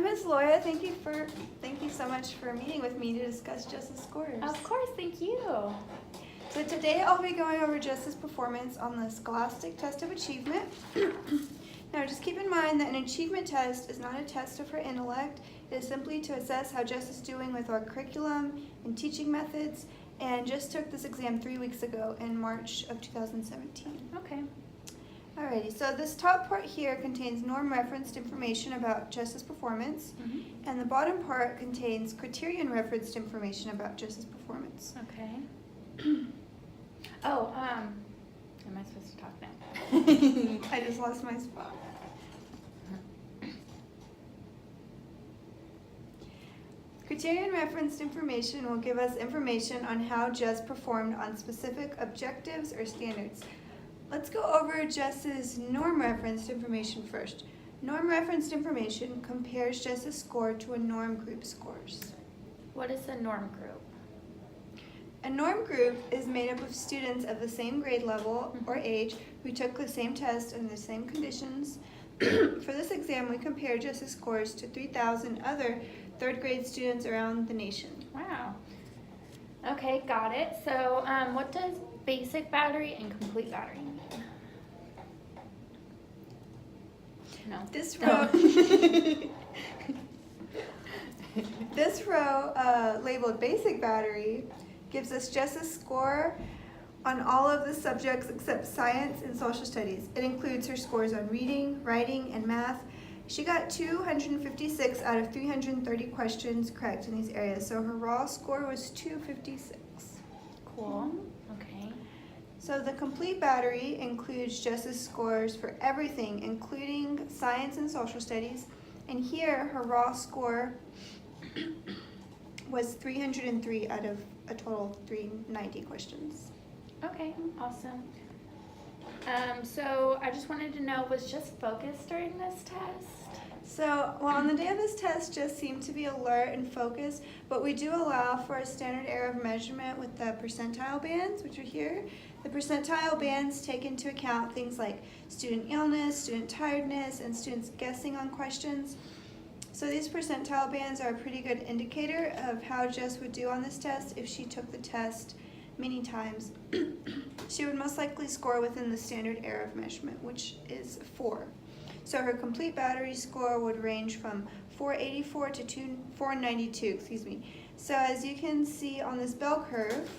Ms. Loya. Thank you so much for meeting with me to discuss Jess's scores. Of course, thank you. So today I'll be going over Jess's performance on the Scholastic Test of Achievement. Now just keep in mind that an achievement test is not a test of her intellect. It is simply to assess how Jess is doing with our curriculum and teaching methods, and Jess took this exam 3 weeks ago in March of 2017. Okay. Alrighty, so this top part here contains norm-referenced information about Jess's performance, and the bottom part contains criterion-referenced information about Jess's performance. Okay. Oh, am I supposed to talk now? I just lost my spot. Criterion-referenced information will give us information on how Jess performed on specific objectives or standards. Let's go over Jess's norm-referenced information first. Norm-referenced information compares Jess's score to a norm group scores. What is a norm group? A norm group is made up of students of the same grade level or age who took the same test under the same conditions. For this exam, we compared Jess's scores to 3,000 other third grade students around the nation. Wow. Okay, got it. So what does basic battery and complete battery mean? No. This row, this row labeled basic battery gives us Jess's score on all of the subjects except science and social studies. It includes her scores on reading, writing, and math. She got 256 out of 330 questions correct in these areas, so her raw score was 256. Cool. Okay. So the complete battery includes Jess's scores for everything, including science and social studies. And here, her raw score was 303 out of a total of 390 questions. Okay, awesome. So I just wanted to know, was Jess focused during this test? So, well, on the day of this test, Jess seemed to be alert and focused, but we do allow for a standard error of measurement with the percentile bands, which are here. The percentile bands take into account things like student illness, student tiredness, and students guessing on questions. So these percentile bands are a pretty good indicator of how Jess would do on this test if she took the test many times. She would most likely score within the standard error of measurement, which is 4. So her complete battery score would range from 484 to 492, So as you can see on this bell curve,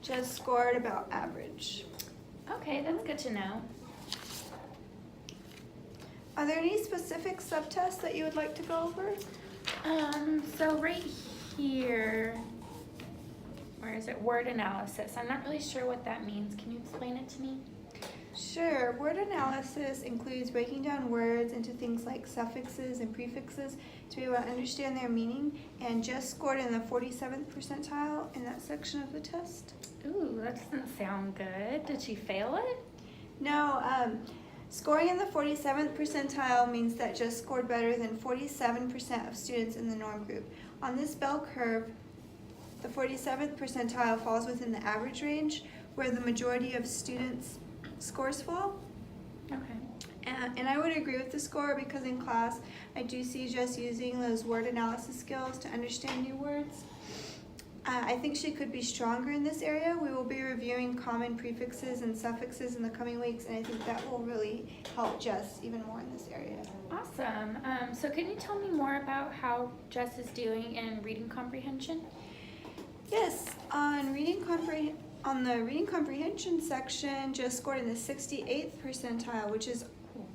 Jess scored about average. Okay, that's good to know. Are there any specific subtests that you would like to go over? So right here, where is it? Word analysis. I'm not really sure what that means. Can you explain it to me? Sure. Word analysis includes breaking down words into things like suffixes and prefixes to be able to understand their meaning, and Jess scored in the 47th percentile in that section of the test. Ooh, that doesn't sound good. Did she fail it? No, scoring in the 47th percentile means that Jess scored better than 47% of students in the norm group. On this bell curve, the 47th percentile falls within the average range, where the majority of students' scores fall. Okay. And I would agree with the score because in class, I do see Jess using those word analysis skills to understand new words. I think she could be stronger in this area. We will be reviewing common prefixes and suffixes in the coming weeks, and I think that will really help Jess even more in this area. Awesome. So can you tell me more about how Jess is doing in reading comprehension? Yes, on the reading comprehension section, Jess scored in the 68th percentile, which is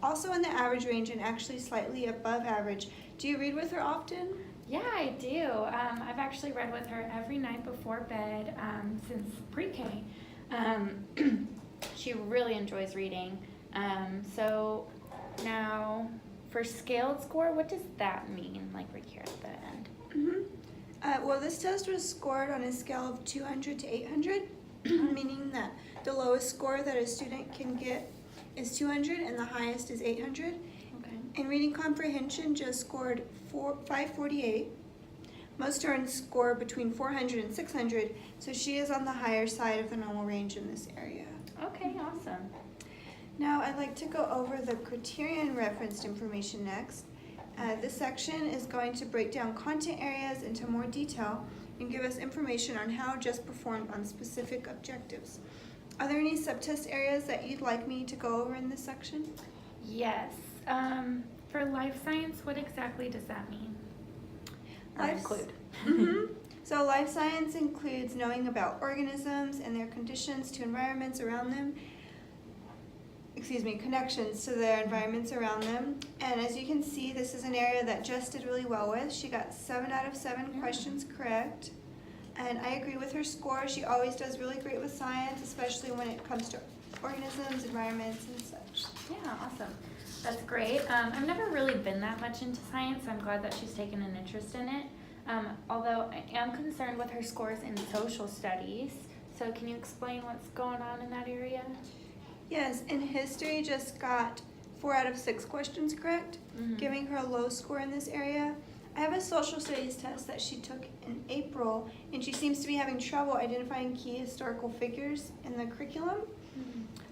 also in the average range and actually slightly above average. Do you read with her often? Yeah, I do. I've actually read with her every night before bed since pre-K. She really enjoys reading. So now for scaled score, what does that mean, like right here at the end? Well, this test was scored on a scale of 200 to 800, meaning that the lowest score that a student can get is 200 and the highest is 800. Okay. In reading comprehension, Jess scored 548. Most students score between 400 and 600, so she is on the higher side of the normal range in this area. Okay, awesome. Now I'd like to go over the criterion referenced information next. This section is going to break down content areas into more detail and give us information on how Jess performed on specific objectives. Are there any subtest areas that you'd like me to go over in this section? Yes. For life science, what exactly does that mean? Or Life- include? Mm-hmm. So life science includes knowing about organisms and their conditions to environments around them. Connections to their environments around them. And as you can see, this is an area that Jess did really well with. She got 7 out of 7 questions correct. And I agree with her score. She always does really great with science, especially when it comes to organisms, environments, and such. Yeah, awesome. That's great. I've never really been that much into science. I'm glad that she's taken an interest in it. Although I am concerned with her scores in social studies. So can you explain what's going on in that area? Yes, in history, Jess got 4 out of 6 questions correct, giving her a low score in this area. I have a social studies test that she took in April, and she seems to be having trouble identifying key historical figures in the curriculum.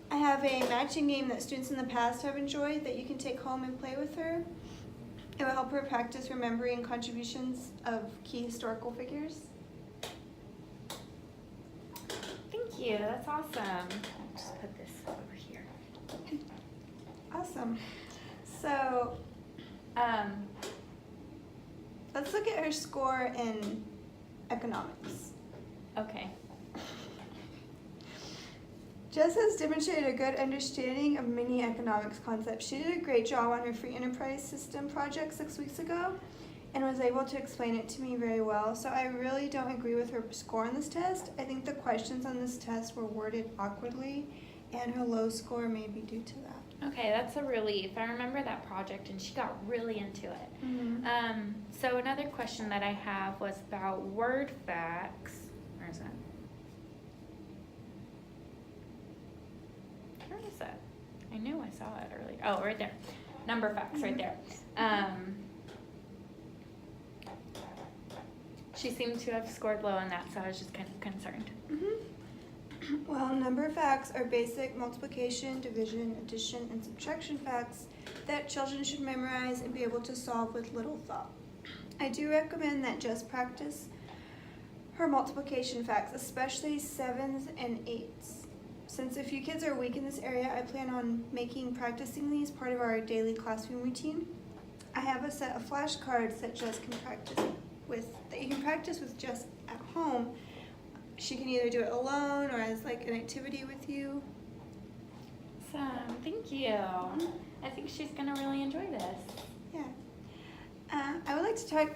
I have a matching game that students in the past have enjoyed that you can take home and play with her. It will help her practice remembering contributions of key historical figures. Thank you. That's awesome. I'll just put this over here. Awesome. So let's look at her score in economics. Okay. Jess has demonstrated a good understanding of many economics concepts. She did a great job on her free enterprise system project 6 weeks ago and was able to explain it to me very well. So I really don't agree with her score on this test. I think the questions on this test were worded awkwardly, and her low score may be due to that. Okay, that's a relief. I remember that project and she got really into it. So another question that I have was about word facts. Where is that? Where is that? I knew I saw it earlier. Oh, right there. Number facts, right there. She seemed to have scored low on that, so I was just kind of concerned. Well, number facts are basic multiplication, division, addition, and subtraction facts that children should memorize and be able to solve with little thought. I do recommend that Jess practice her multiplication facts, especially 7s and 8s. Since a few kids are weak in this area, I plan on making practicing these part of our daily classroom routine. I have a set of flashcards that Jess can practice with, that you can practice with Jess at home. She can either do it alone or as like an activity with you. Awesome, thank you. I think she's gonna really enjoy this. Yeah. I would like to talk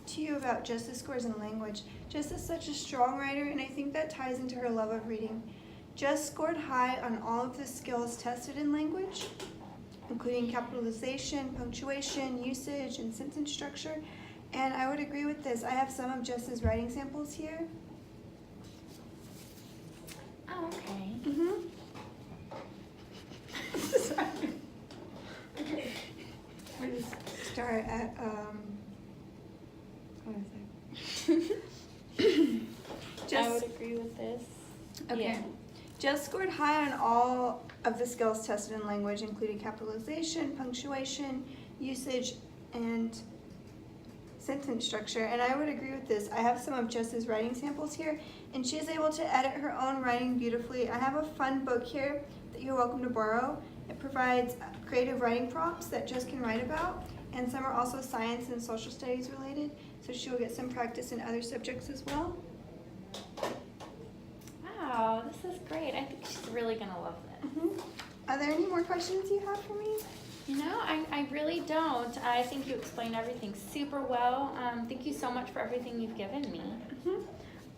to you about Jess's scores in language. Jess is such a strong writer, and I think that ties into her love of reading. Jess scored high on all of the skills tested in language, including capitalization, punctuation, usage, and sentence structure. And I would agree with this. I have some of Jess's writing samples here. Oh, okay. Sorry. Okay. We're just start at what is it? I would agree with this. Okay. Yeah. Jess scored high on all of the skills tested in language, including capitalization, punctuation, usage, and sentence structure. And I would agree with this. I have some of Jess's writing samples here, and she is able to edit her own writing beautifully. I have a fun book here that you're welcome to borrow. It provides creative writing prompts that Jess can write about, and some are also science and social studies related, so she will get some practice in other subjects as well. Wow, this is great. I think she's really gonna love this. Are there any more questions you have for me? No, I really don't. I think you explained everything super well. Thank you so much for everything you've given me.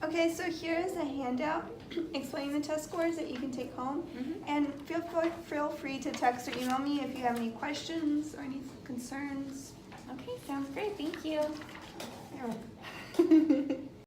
Okay, so here is a handout explaining the test scores that you can take home. And feel free to text or email me if you have any questions or any concerns. Okay, sounds great. Thank you. You're welcome.